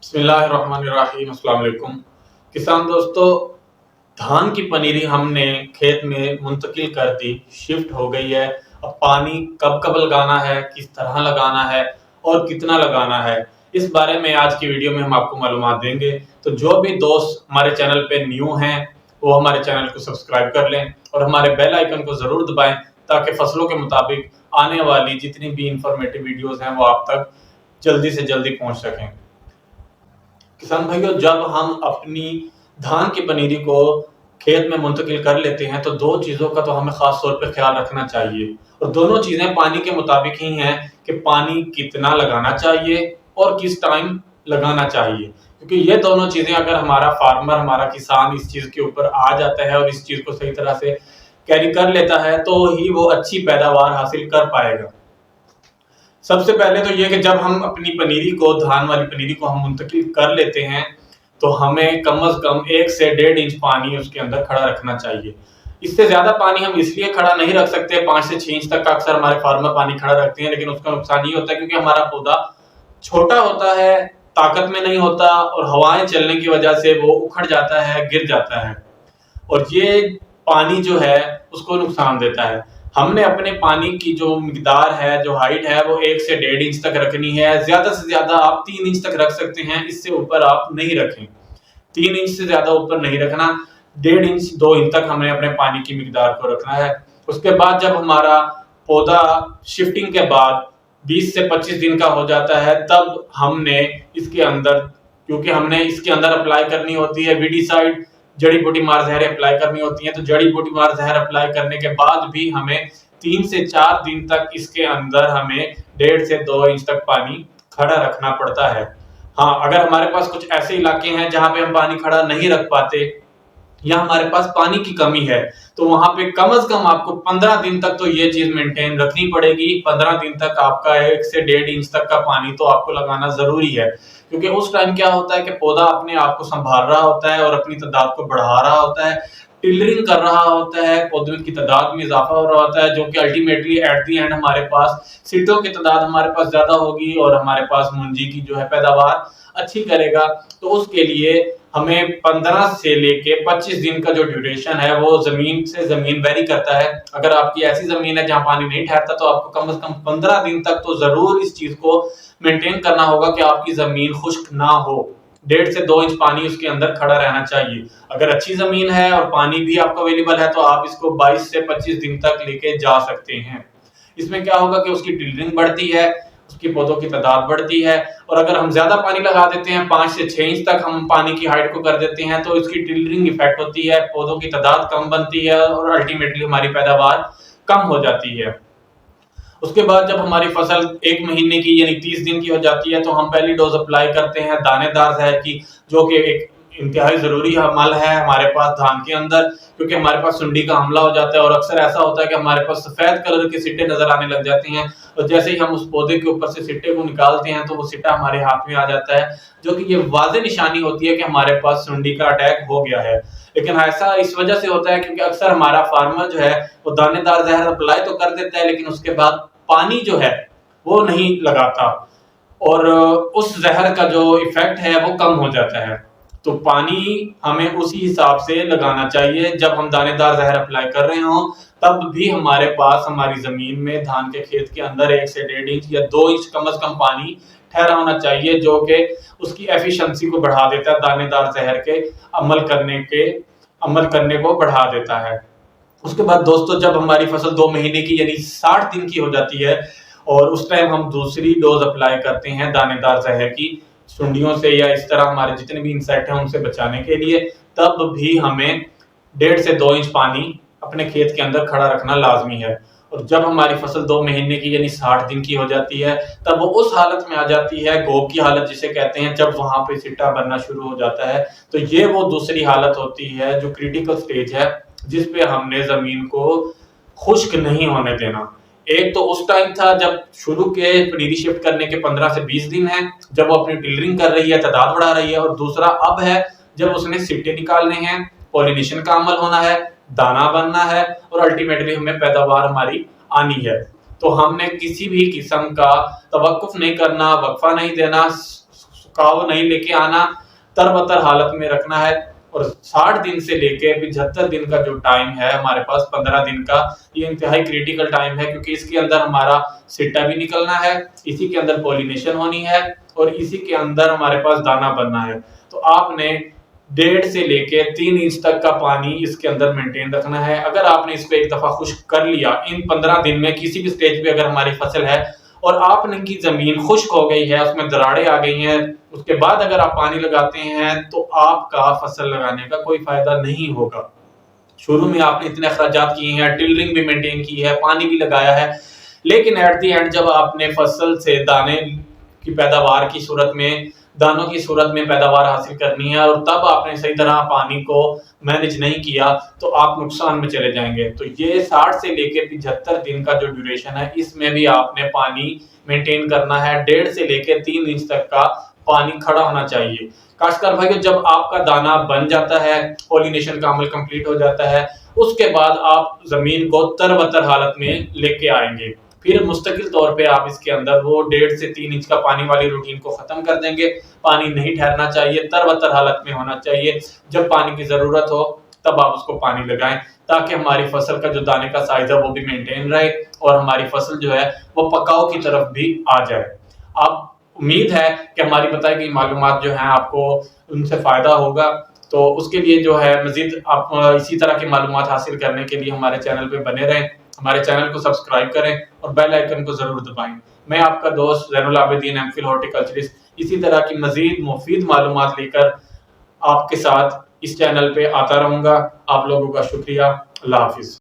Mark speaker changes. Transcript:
Speaker 1: बिस्मिल्लाहिर्रहमानिर्रहीम, अस्सलाम वालेकुम। किसान दोस्तों, धान की पनीरी हमने खेत में मुंतकिल कर दी, शिफ्ट हो गई है। अब पानी कब कब लगाना है, किस तरह लगाना है और कितना लगाना है, इस बारे में आज की वीडियो में हम आपको मालूमात देंगे। तो जो भी दोस्त हमारे चैनल पे न्यू हैं वो हमारे चैनल को सब्सक्राइब कर लें और हमारे बेल आइकन को ज़रूर दबाएं ताकि फसलों के मुताबिक आने वाली जितनी भी इंफॉर्मेटिव वीडियोज़ हैं वो आप तक जल्दी से जल्दी पहुँच सकें। किसान भाइयों, जब हम अपनी धान की पनीरी को खेत में मुंतकिल कर लेते हैं तो दो चीज़ों का तो हमें ख़ास तौर पे ख्याल रखना चाहिए, और दोनों चीज़ें पानी के मुताबिक ही हैं कि पानी कितना लगाना चाहिए और किस टाइम लगाना चाहिए। क्योंकि ये दोनों चीज़ें अगर हमारा फार्मर, हमारा किसान इस चीज़ के ऊपर आ जाता है और इस चीज़ को सही तरह से कैरी कर लेता है तो ही वो अच्छी पैदावार हासिल कर पाएगा। सबसे पहले तो ये कि जब हम अपनी पनीरी को, धान वाली पनीरी को हम मुंतकिल कर लेते हैं तो हमें कम से कम 1 से 1.5 इंच पानी उसके अंदर खड़ा रखना चाहिए। इससे ज़्यादा पानी हम इसलिए खड़ा नहीं रख सकते, 5 से 6 इंच तक का अक्सर हमारे फार्मर पानी खड़ा रखते हैं, लेकिन उसका नुकसान ये होता है क्योंकि हमारा पौधा छोटा होता है, ताकत में नहीं होता और हवाएं चलने की वजह से वो उखड़ जाता है, गिर जाता है और ये पानी जो है उसको नुकसान देता है। हमने अपने पानी की जो मिकदार है, जो हाइट है, वो 1 से 1.5 इंच तक रखनी है। ज़्यादा से ज़्यादा आप 3 इंच तक रख सकते हैं, इससे ऊपर आप नहीं रखें। 3 इंच से ज़्यादा ऊपर नहीं रखना, 1.5 इंच 2 इंच तक हमने अपने पानी की मिकदार को रखना है। उसके बाद जब हमारा पौधा शिफ्टिंग के बाद 20 से 25 दिन का हो जाता है तब हमने इसके अंदर, क्योंकि हमने इसके अंदर अप्लाई करनी होती है वीडीसाइड, जड़ी बूटी मार जहर अप्लाई करनी होती है। तो जड़ी बूटी मार जहर अप्लाई करने के बाद भी हमें 3 से 4 दिन तक इसके अंदर हमें 1.5 से 2 इंच तक पानी खड़ा रखना पड़ता है। हाँ, अगर हमारे पास कुछ ऐसे इलाके हैं जहां पे हम पानी खड़ा नहीं रख पाते या हमारे पास पानी की कमी है तो वहां पे कम से कम आपको 15 दिन तक तो ये चीज मेंटेन रखनी पड़ेगी। 15 दिन तक आपका 1 से 1.5 इंच तक का पानी तो आपको लगाना जरूरी है, क्योंकि उस टाइम क्या होता है कि पौधा अपने आप को संभाल रहा होता है और अपनी तादाद को बढ़ा रहा होता है, टिलरिंग कर रहा होता है, पौधों की तादाद में इजाफा हो रहा होता है, जो कि अल्टीमेटली एट दी एंड हमारे पास सीटों की तादाद हमारे पास ज्यादा होगी और हमारे पास मुंजी की जो है पैदावार अच्छी करेगा। तो उसके लिए हमें 15 से लेके 25 दिन का जो ड्यूरेशन है वो जमीन से जमीन वेरी करता है। अगर आपकी ऐसी जमीन है जहां पानी नहीं ठहरता तो आपको कम से कम 15 दिन तक तो जरूर इस चीज को मेंटेन करना होगा कि आपकी जमीन खुश्क ना हो। 1.5 से 2 इंच पानी उसके अंदर खड़ा रहना चाहिए। अगर अच्छी जमीन है और पानी भी आपको अवेलेबल है तो आप इसको 22 से 25 दिन तक लेके जा सकते हैं। इसमें क्या होगा कि उसकी टिलरिंग बढ़ती है, उसकी पौधों की तादाद बढ़ती है, और अगर हम ज्यादा पानी लगा देते हैं, 5 से 6 इंच तक हम पानी की हाइट को कर देते हैं, तो इसकी टिलरिंग इफेक्ट होती है, पौधों की तादाद कम बनती है और अल्टीमेटली हमारी पैदावार कम हो जाती है। उसके बाद जब हमारी फसल 1 महीने की यानी 30 दिन की हो जाती है तो हम पहली डोज अप्लाई करते हैं दानेदार जहर की, जो कि एक इंतहाई जरूरी अमल है हमारे पास धान के अंदर, क्योंकि हमारे पास सुंडी का हमला हो जाता है और अक्सर ऐसा होता है कि हमारे पास सफेद कलर के सिट्टे नजर आने लग जाते हैं और जैसे ही हम उस पौधे के ऊपर से सिट्टे को निकालते हैं तो वो सिट्टा हमारे हाथ में आ जाता है, जो कि ये वाज़ेह निशानी होती है कि हमारे पास सुंडी का अटैक हो गया है। लेकिन ऐसा इस वजह से होता है क्योंकि अक्सर हमारा फार्मर जो है वो दानेदार जहर अप्लाई तो कर देता है लेकिन उसके बाद पानी जो है वो नहीं लगाता और उस जहर का जो इफेक्ट है वो कम हो जाता है। तो पानी हमें उसी हिसाब से लगाना चाहिए, जब हम दानेदार जहर अप्लाई कर रहे हो तब भी हमारे पास हमारी जमीन में धान के खेत के अंदर 1 से 1.5 इंच या 2 इंच कम से कम पानी ठहरा होना चाहिए, जो कि उसकी एफिशिएंसी को बढ़ा देता है, दानेदार जहर के अमल करने को बढ़ा देता है। उसके बाद दोस्तों, जब हमारी फसल 2 महीने की यानी 60 दिन की हो जाती है और उस टाइम हम दूसरी डोज अप्लाई करते हैं दानेदार जहर की, सुंडियों से या इस तरह हमारे जितने भी इंसेक्ट हैं उनसे बचाने के लिए, तब भी हमें 1.5 से 2 इंच पानी अपने खेत के अंदर खड़ा रखना लाजमी है। और जब हमारी फसल 2 महीने की यानी 60 दिन की हो जाती है तब वो उस हालत में आ जाती है, गोब की हालत जिसे कहते हैं, जब वहां पे सिट्टा बनना शुरू हो जाता है। तो ये वो दूसरी हालत होती है जो क्रिटिकल स्टेज है, जिस पे हमने जमीन को खुश्क नहीं होने देना। एक तो उस टाइम था जब शुरू के पनीरी शिफ्ट करने के 15 से 20 दिन है, जब वो अपनी टिलरिंग कर रही है, तादाद बढ़ा रही है, और दूसरा अब है जब उसने सिट्टे निकालने हैं, पॉलिनेशन का अमल होना है, दाना बनना है और अल्टीमेटली हमें पैदावार हमारी आनी है। तो हमने किसी भी किस्म का तवक्कुफ नहीं करना, वक्फा नहीं देना, पकाव नहीं लेके आना, तरबतर हालत में रखना है। और 60 दिन से लेके 75 दिन का जो टाइम है हमारे पास, 15 दिन का, ये इंतहाई क्रिटिकल टाइम है, क्योंकि इसके अंदर हमारा सिट्टा भी निकलना है, इसी के अंदर पॉलिनेशन होनी है और इसी के अंदर हमारे पास दाना बनना है। तो आपने 1.5 से लेके 3 इंच तक का पानी इसके अंदर मेंटेन रखना है। अगर आपने इसको एक दफा खुश्क कर लिया इन 15 दिन में, किसी भी स्टेज पे अगर हमारी फसल है और आपने की जमीन खुश्क हो गई है, उसमें दरारें आ गई हैं, उसके बाद अगर आप पानी लगाते हैं तो आपका फसल लगाने का कोई फायदा नहीं होगा। शुरू में आपने इतने अखराजात किए हैं, टिलरिंग भी मेंटेन की है, पानी भी लगाया है, लेकिन एट दी एंड जब आपने फसल से दाने की पैदावार की सूरत में, दानों की सूरत में पैदावार हासिल करनी है और तब आपने सही तरह पानी को मैनेज नहीं किया तो आप नुकसान में चले जाएंगे। तो ये 60 से लेकर 75 दिन का जो ड्यूरेशन है, इसमें भी आपने पानी मेंटेन करना है। 1.5 से लेकर 3 इंच तक का पानी खड़ा होना चाहिए। काश्तकार भाइयों, जब आपका दाना बन जाता है, पॉलिनेशन का अमल कंप्लीट हो जाता है, उसके बाद आप जमीन को तरबतर हालत में लेके आएंगे। फिर मुस्तकिल तौर पे आप इसके अंदर वो 1.5 से 3 इंच का पानी वाली रूटीन को खत्म कर देंगे। पानी नहीं ठहरना चाहिए, तरबतर हालत में होना चाहिए। जब पानी की जरूरत हो तब आप उसको पानी लगाएं, ताकि हमारी फसल का जो दाने का साइज है वो भी मेंटेन रहे और हमारी फसल जो है वो पकाव की तरफ भी आ जाए। आप उम्मीद है कि हमारी बताई गई मालूमात जो हैं आपको उनसे फ़ायदा होगा। तो उसके लिए जो है मज़ीद आप इसी तरह की मालूमात हासिल करने के लिए हमारे चैनल पे बने रहें, हमारे चैनल को सब्सक्राइब करें और बेल आइकन को ज़रूर दबाएं। मैं आपका दोस्त ज़ैनुल आबिदीन, एमफिल हॉर्टिकल्चरिस्ट, इसी तरह की मज़ीद मुफीद मालूमात लेकर आपके साथ इस चैनल पे आता रहूँगा। आप लोगों का शुक्रिया। अल्लाह हाफ़िज़।